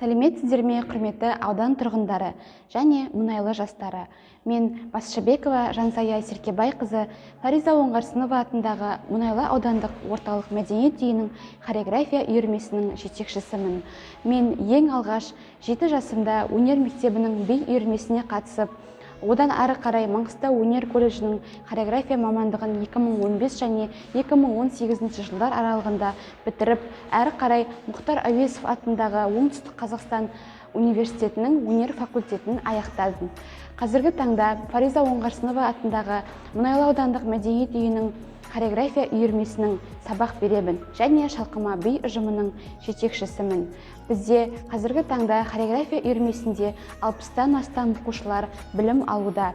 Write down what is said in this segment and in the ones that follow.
Сәлеметсіздер ме, құрметті аудан тұрғындары және мұнайлы жастары. Мен Басшыбекова Жансая Серкебайқызы, Фариза Оңғарсынова атындағы Мұнайлы аудандық орталық мәдениет үйінің хореография үйірмесінің жетекшісімін. Мен ең алғаш 7 жасымда өнер мектебінің би үйірмесіне қатысып, одан ары қарай Маңғыстау өнер колледжінің хореография мамандығын 2015 және 2018 жылдар аралығында бітіріп, әрі қарай Мұхтар Әуезов атындағы Оңтүстік Қазақстан университетінің өнер факультетін аяқтадым. Қазіргі таңда Фариза Оңғарсынова атындағы Мұнайлы аудандық мәдениет үйінің хореография үйірмесінің сабақ беремін және Шалқыма би ұжымының жетекшісімін. Бізде қазіргі таңда хореография үйірмесінде 60-тан астам оқушылар білім алуда.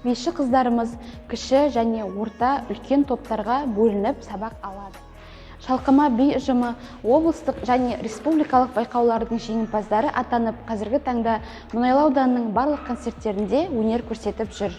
Биші қыздарымыз кіші және орта үлкен топтарға бөлініп сабақ алады. Шалқыма би ұжымы облыстық және республикалық байқаулардың жеңімпаздары атанып, қазіргі таңда Мұнайлы ауданының барлық концерттерінде өнер көрсетіп жүр.